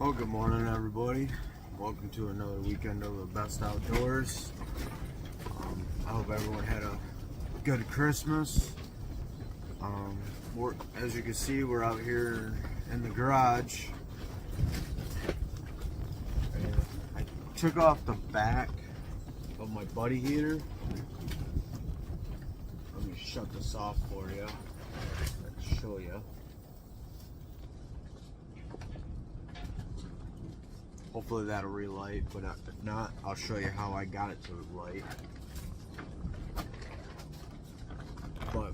Well, good morning, everybody. Welcome to another weekend of the best outdoors. I hope everyone had a good Christmas. As you can see, we're out here in the garage. And I took off the back of my buddy heater. Let me shut this off for you. I can show you. Hopefully that'll relight, but if not, I'll show you how I got it to light. But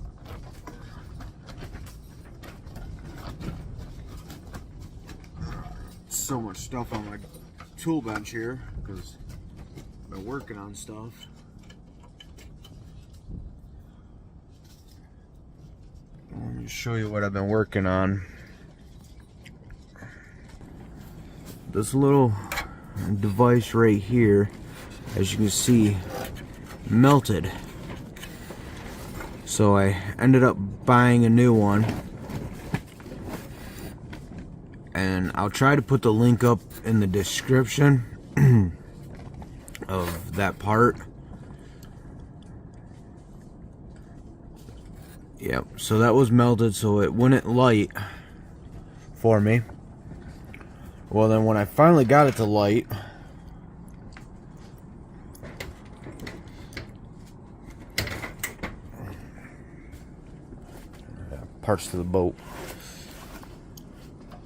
so much stuff on my tool bench here because I've been working on stuff. Let me show you what I've been working on. This little device right here, as you can see, melted. So I ended up buying a new one. And I'll try to put the link up in the description of that part. Yep, so that was melted, so it wouldn't light for me. Well, then when I finally got it to light, parts to the boat.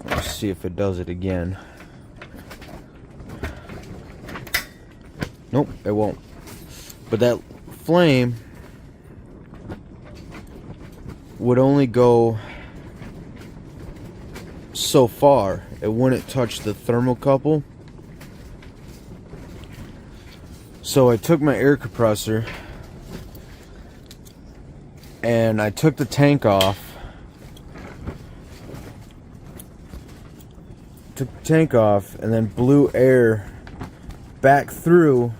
Let's see if it does it again. Nope, it won't. But that flame would only go so far. It wouldn't touch the thermocouple. So I took my air compressor and I took the tank off. Took the tank off and then blew air back through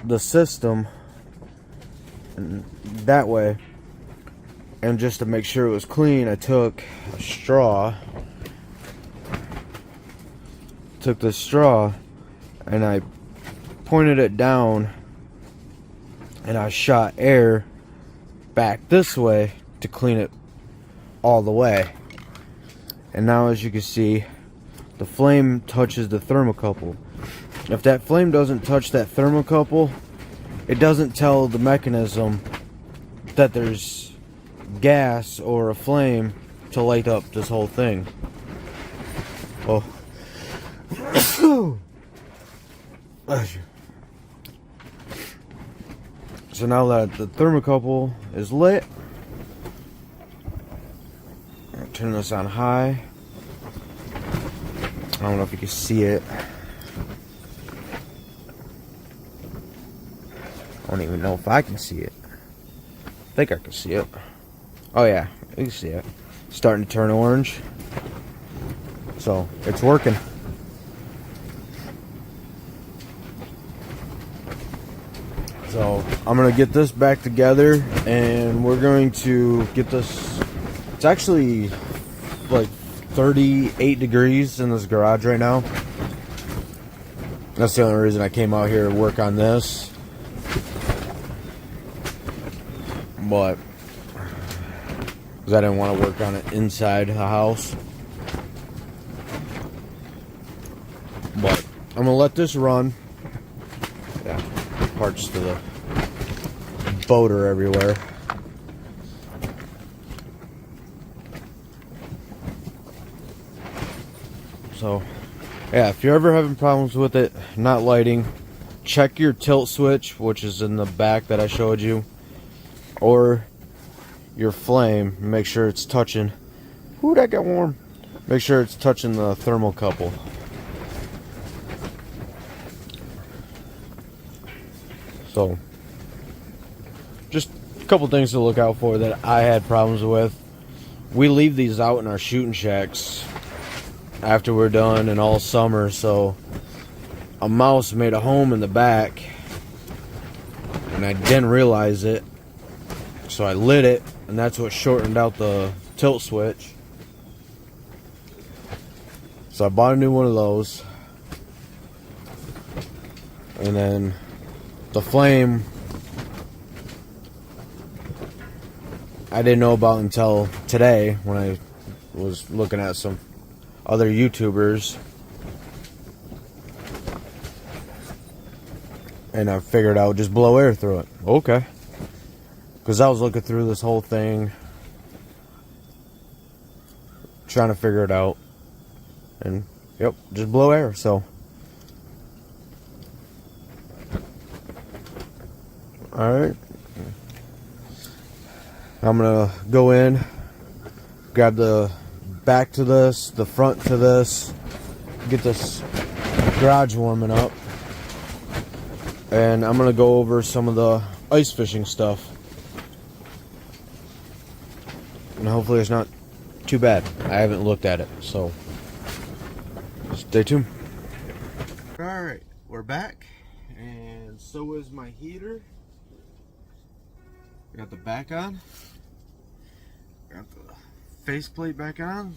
the system and that way. And just to make sure it was clean, I took a straw. Took the straw and I pointed it down and I shot air back this way to clean it all the way. And now, as you can see, the flame touches the thermocouple. If that flame doesn't touch that thermocouple, it doesn't tell the mechanism that there's gas or a flame to light up this whole thing. Oh. So now that the thermocouple is lit, I'll turn this on high. I don't know if you can see it. I don't even know if I can see it. I think I can see it. Oh yeah, you can see it. It's starting to turn orange. So it's working. So I'm gonna get this back together and we're going to get this. It's actually like 38 degrees in this garage right now. That's the only reason I came out here to work on this. But because I didn't want to work on it inside the house. But I'm gonna let this run. Yeah, parts to the boat are everywhere. So yeah, if you're ever having problems with it not lighting, check your tilt switch, which is in the back that I showed you, or your flame. Make sure it's touching. Ooh, that got warm. Make sure it's touching the thermocouple. So just a couple things to look out for that I had problems with. We leave these out in our shooting shacks after we're done and all summer, so a mouse made a home in the back and I didn't realize it, so I lit it, and that's what shortened out the tilt switch. So I bought a new one of those. And then the flame I didn't know about until today when I was looking at some other YouTubers. And I figured I would just blow air through it. Okay. Because I was looking through this whole thing, trying to figure it out. And, yep, just blow air, so. Alright. I'm going to go in, grab the back to this, the front to this, get this garage warming up. And I'm going to go over some of the ice fishing stuff. And hopefully it's not too bad. I haven't looked at it, so stay tuned. Alright, we're back. And so is my heater. Got the back on. Got the faceplate back on.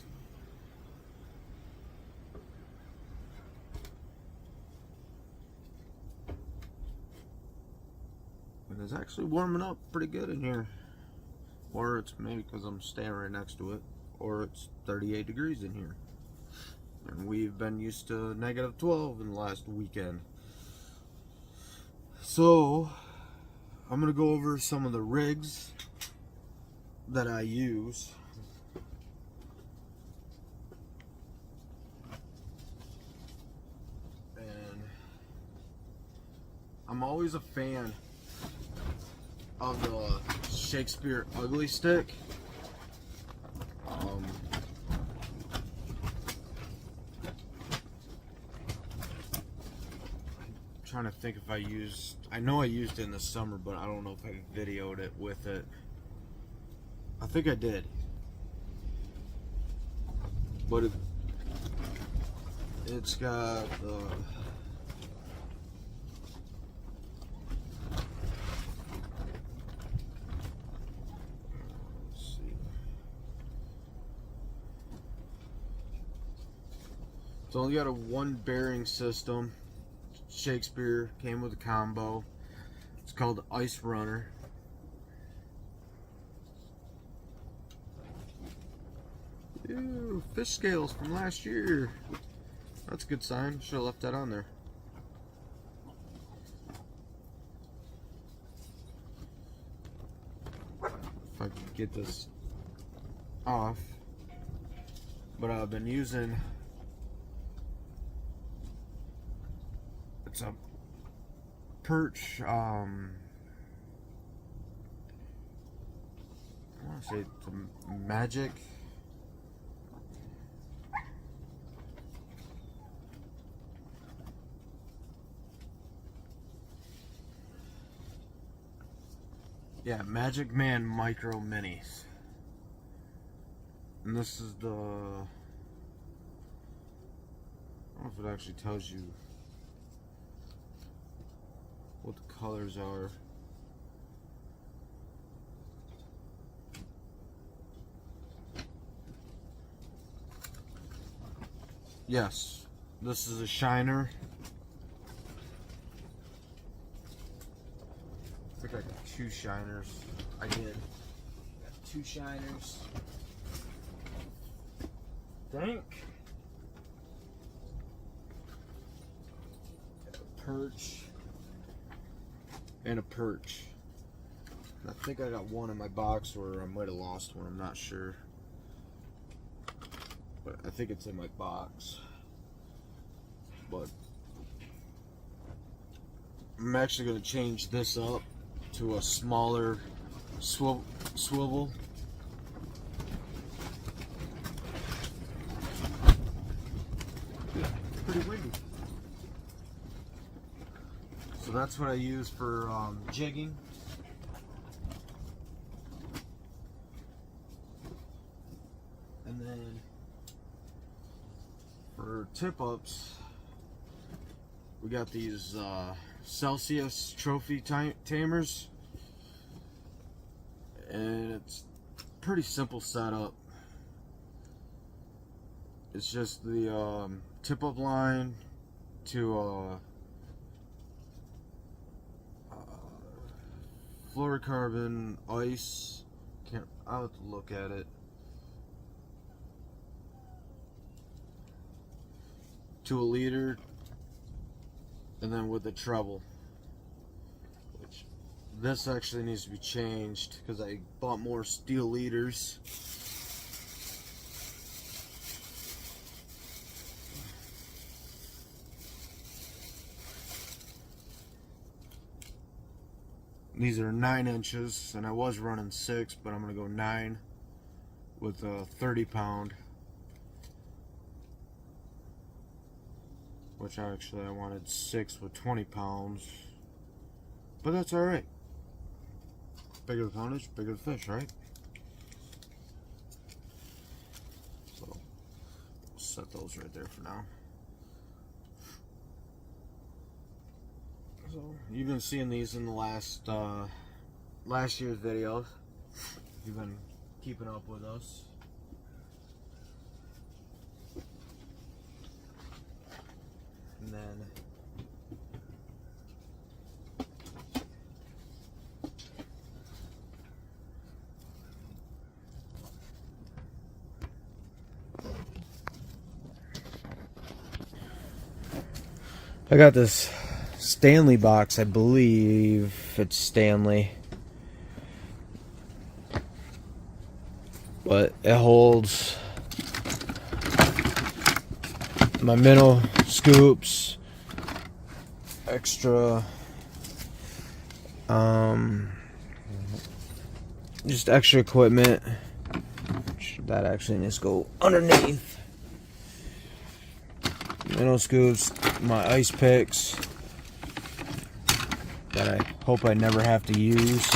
And it's actually warming up pretty good in here. Or it's maybe because I'm standing right next to it. Or it's 38 degrees in here. And we've been used to negative 12 in the last weekend. So, I'm going to go over some of the rigs that I use. And I'm always a fan of the Shakespeare Ugly Stick. I'm trying to think if I know I used it in the summer, but I don't know if I videoed it with it. I think I did. But it's got the it's only got a one bearing system. Shakespeare came with a combo. It's called the Ice Runner. Ew, fish scales from last year. That's a good sign. Should have left that on there. If I could get this off. But I've been using, it's a perch, I want to say it's a Magic. Yeah, Magic Man Micro Minis. And this is the, I don't know if it actually tells you what the colors are. Yes, this is a shiner. I think I got two shiners. I did. Got two shiners. Think. A perch. And a perch. I think I got one in my box, or I might have lost one. I'm not sure. But I think it's in my box. But I'm actually going to change this up to a smaller swivel. Pretty windy. So that's what I use for jigging. And then for tip ups, we got these Celsius trophy tamers, and it's pretty simple setup. It's just the tip-up line to fluorocarbon ice. I'll have to look at it. To a liter, and then with the treble, which this actually needs to be changed because I bought more steel liters. These are 9 inches, and I was running 6, but I'm gonna go 9 with a 30-pound, which actually I wanted 6 with 20 pounds, but that's all right. Bigger the poundage, bigger the fish, right? So we'll set those right there for now. So you've been seeing these in the last year's videos. You've been keeping up with us. And then I got this Stanley box, I believe it's Stanley, but it holds my minnow scoops, extra just extra equipment that actually needs to go underneath. Minnow scoops, my ice picks that I hope I never have to use.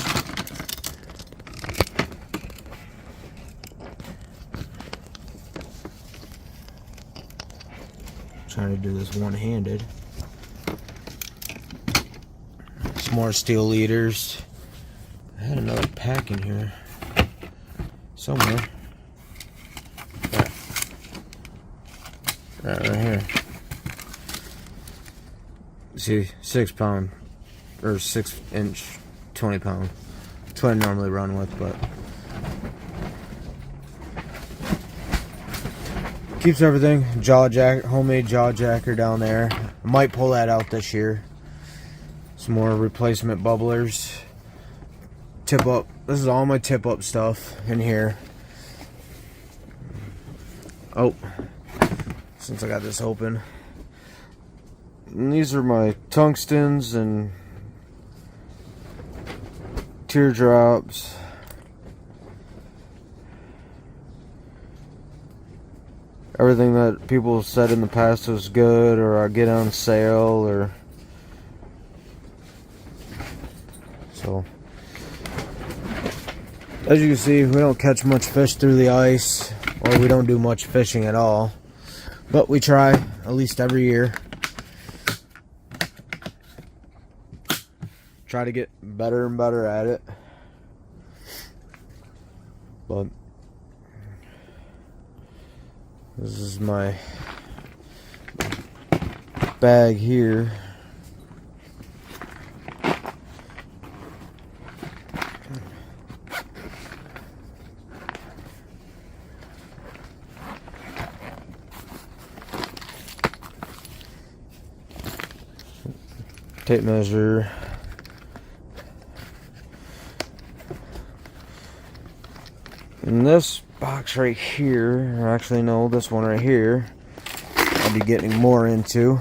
Trying to do this one-handed. Some more steel liters. I had another pack in here somewhere. Right here. See, 6 pound or 6 inch, 20 pound. That's what I normally run with, but keeps everything. Homemade jaw jacker down there. I might pull that out this year. Some more replacement bubblers. Tip up. This is all my tip up stuff in here. Oh, since I got this open. And these are my tungstens and teardrops. Everything that people said in the past was good, or I get on sale, or so. As you can see, we don't catch much fish through the ice, or we don't do much fishing at all, but we try at least every year. Try to get better and better at it. But this is my bag here. Tape measure. In this box right here, or actually no, this one right here, I'll be getting more into.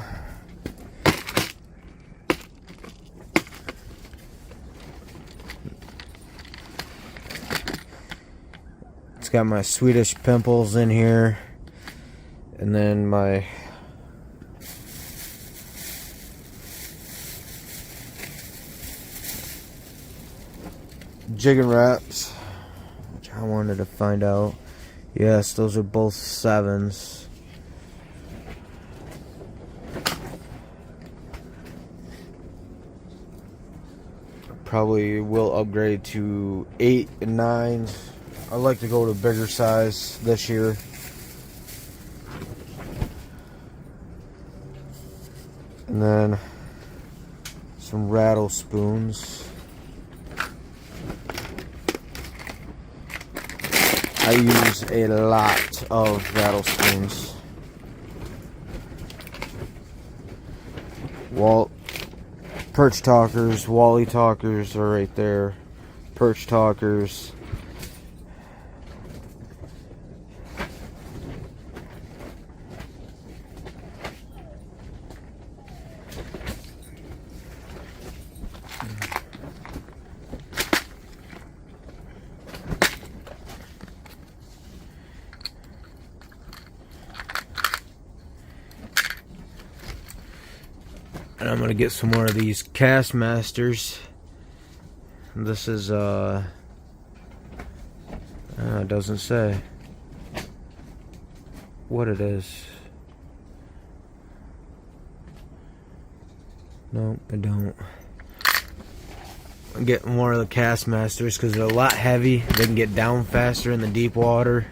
It's got my Swedish pimples in here, and then my jigging wraps. I wanted to find out. Yes, those are both 7s. Probably will upgrade to 8 and 9s. I'd like to go to a bigger size this year. And then some rattle spoons. I use a lot of rattle spoons. Perch talkers, Wally talkers are right there. Perch talkers. And I'm gonna get some more of these Castmasters. This is it doesn't say what it is. No, I don't. I'm getting more of the Castmasters because they're a lot heavy. They can get down faster in the deep water.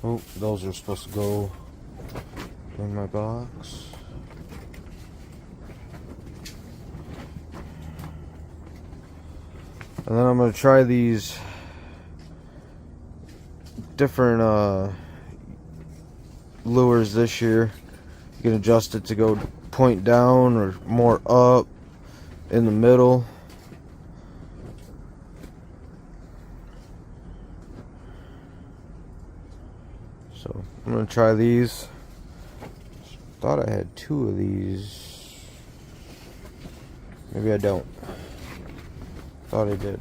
Oh, those are supposed to go in my box. And then I'm going to try these different lures this year. You can adjust it to go point down or more up, in the middle. So I'm going to try these. Thought I had 2 of these. Maybe I don't. Thought I did.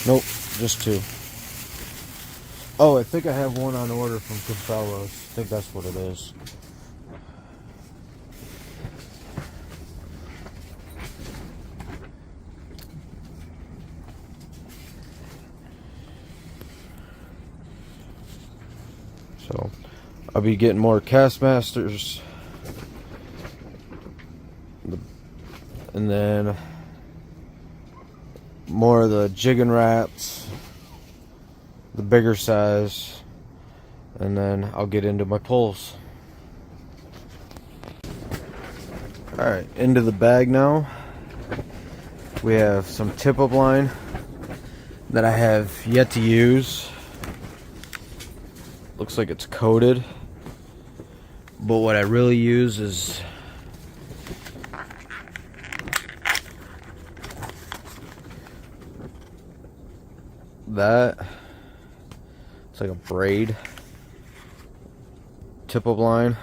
Nope, just 2. Oh, I think I have one on order from Cabela's. I think that's what it is. So, I'll be getting more Castmasters. And then more of the Jigging Raps, the bigger size, and then I'll get into my poles. Alright, into the bag now. We have some tip-up line that I have yet to use. Looks like it's coated, but what I really use is that. It's like a braid tip-up line.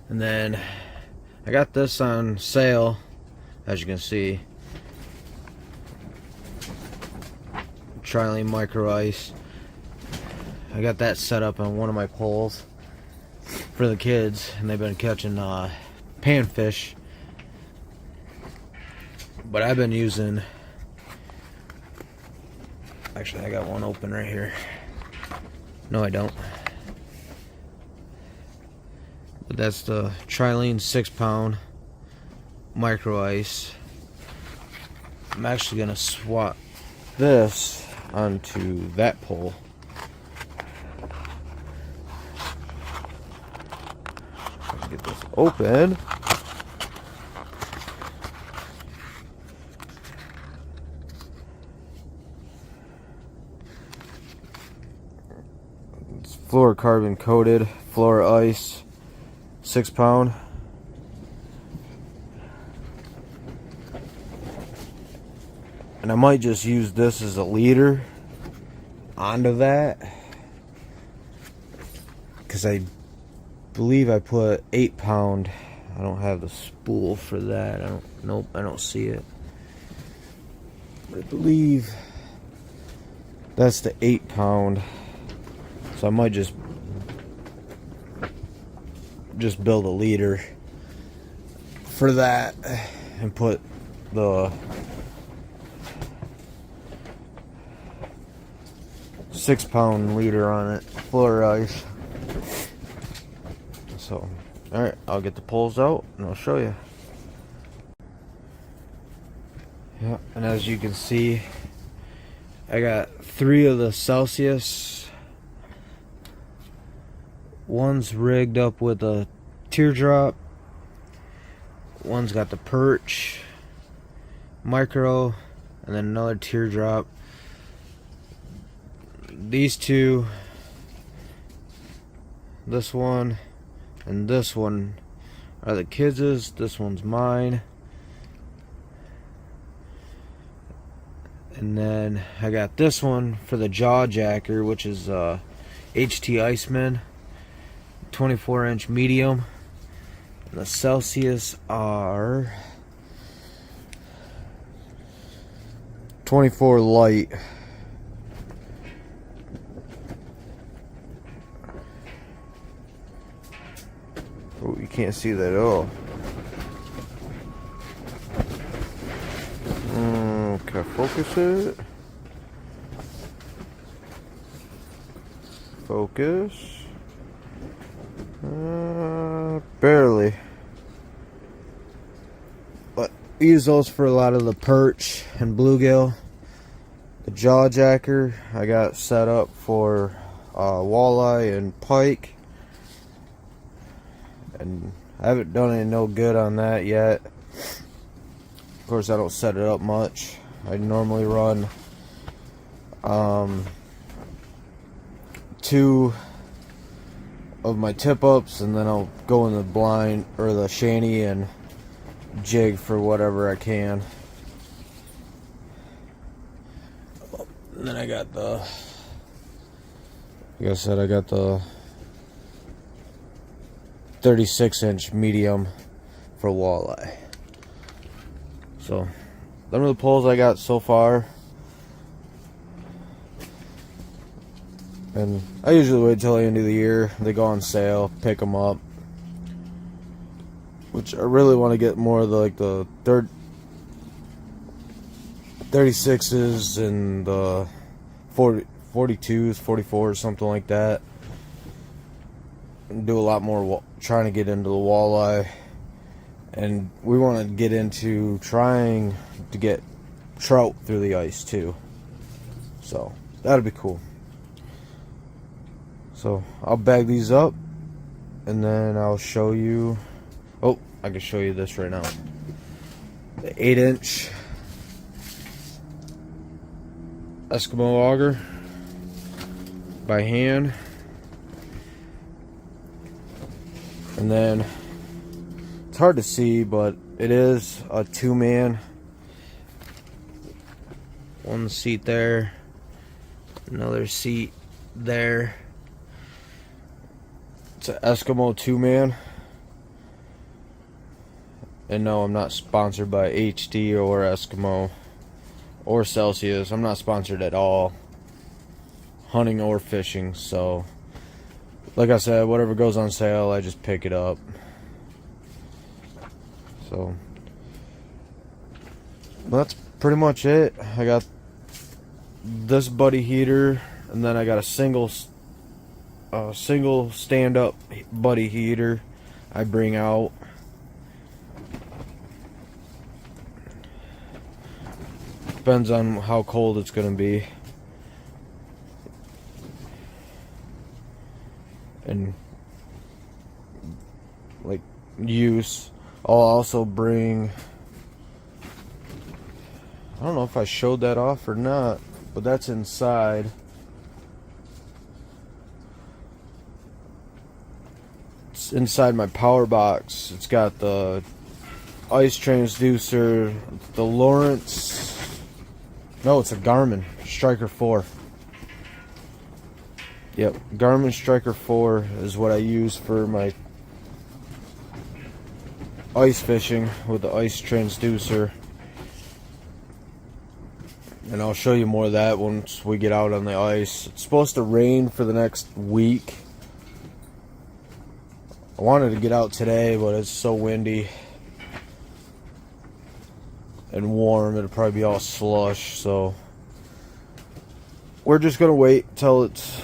And then I got this on sale, as you can see. Trilene Micro Ice. I got that set up on one of my poles for the kids, and they've been catching panfish. But I've been using, actually I got one open right here. No, I don't. But that's the Trilene 6-pound Micro Ice. I'm actually gonna swap this onto that pole. Get this open. It's fluorocarbon coated, Flora Ice, 6-pound. And I might just use this as a leader onto that, because I believe I put 8-pound. I don't have the spool for that. Nope, I don't see it. But I believe that's the 8-pound So I might just build a leader for that and put the 6-pound leader on it, floor ice. So, alright, I'll get the poles out and I'll show you. Yeah, and as you can see, I got 3 of the Celsius. One's rigged up with a teardrop. One's got the perch, micro, and then another teardrop. These 2, this one and this one, are the kids'. This one's mine. And then I got this one for the jaw jacker, which is HT Iceman, 24-inch medium. And the Celsius are 24 light. Oh, you can't see that at all. Can I focus it? Focus. Barely. But I use those for a lot of the perch and bluegill. The jaw jacker I got set up for walleye and pike. And I haven't done any no good on that yet. Of course, I don't set it up much. I normally run 2 of my tip ups, and then I'll go in the blind or the shanty and jig for whatever I can. And then I got the, like I said, I got the 36-inch medium for walleye. So, them are the poles I got so far. And I usually wait till the end of the year. They go on sale, pick them up. Which I really want to get more of the, like the 36s and the 42s, 44s, something like that. And do a lot more trying to get into the walleye. And we want to get into trying to get trout through the ice too. So that'll be cool. So I'll bag these up and then I'll show you. Oh, I can show you this right now. The 8-inch Eskimo auger by hand. And then it's hard to see, but it is a 2-man. One seat there, another seat there. It's an Eskimo 2-man. And no, I'm not sponsored by HD or Eskimo or Celsius. I'm not sponsored at all, hunting or fishing. So, like I said, whatever goes on sale, I just pick it up. So, but that's pretty much it. I got this buddy heater, and then I got a single stand-up buddy heater I bring out. Depends on how cold it's gonna be. And like use. I'll also bring, I don't know if I showed that off or not, but that's inside. It's inside my power box. It's got the ice transducer, the Lawrence, no, it's a Garmin Striker 4. Yep, Garmin Striker 4 is what I use for my ice fishing with the ice transducer. And I'll show you more of that once we get out on the ice. It's supposed to rain for the next week. I wanted to get out today, but it's so windy and warm, it'll probably be all slush, so we're just gonna wait till it's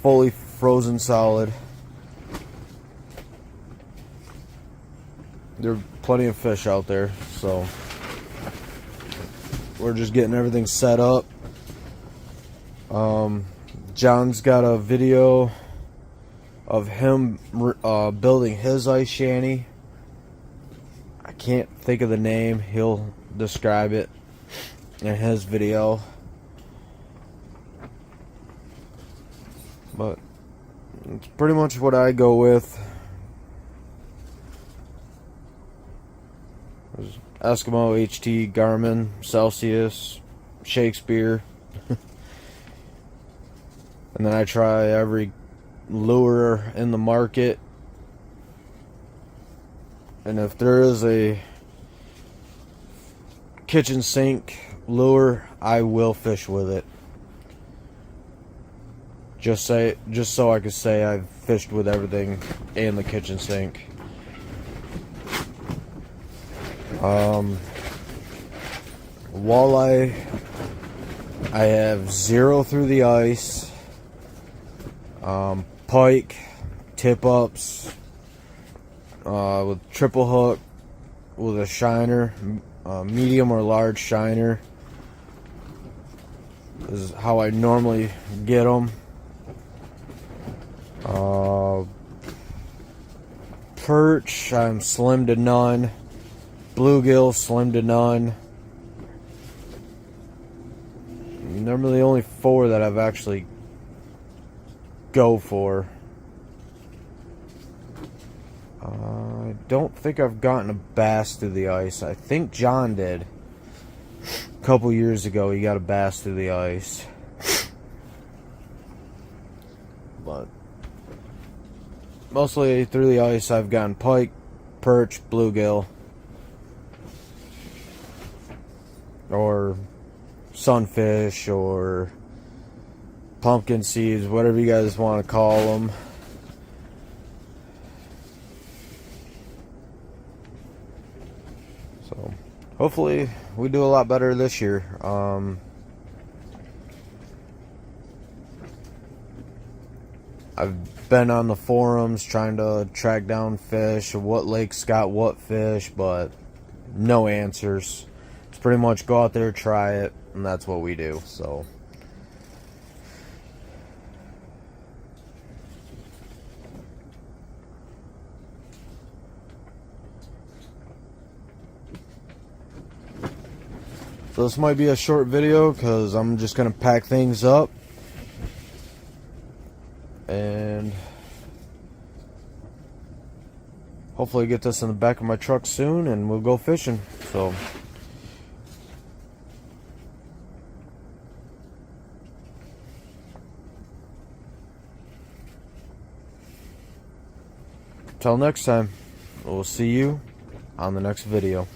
fully frozen solid. There are plenty of fish out there, so we're just getting everything set up. John's got a video of him building his ice shanty. I can't think of the name. He'll describe it in his video. But it's pretty much what I go with. There's Eskimo, HT, Garmin, Celsius, Shakespeare. And then I try every lure in the market. And if there is a kitchen sink lure, I will fish with it. Just so I could say I've fished with everything in the kitchen sink. Walleye, I have 0 through the ice. Pike, tip ups, with triple hook, with a shiner, medium or large shiner is how I normally get them. Perch, I'm slim to none. Bluegill, slim to none. Normally the only 4 that I've actually go for. I don't think I've gotten a bass through the ice. I think John did. A couple years ago he got a bass through the ice. But mostly through the ice I've gotten pike, perch, bluegill, or sunfish, or pumpkin seeds, whatever you guys want to call them. So hopefully we do a lot better this year. I've been on the forums trying to track down fish, what lakes got what fish, but no answers. It's pretty much go out there, try it, and that's what we do. So this might be a short video because I'm just going to pack things up and hopefully get this in the back of my truck soon and we'll go fishing. So till next time, we'll see you on the next video.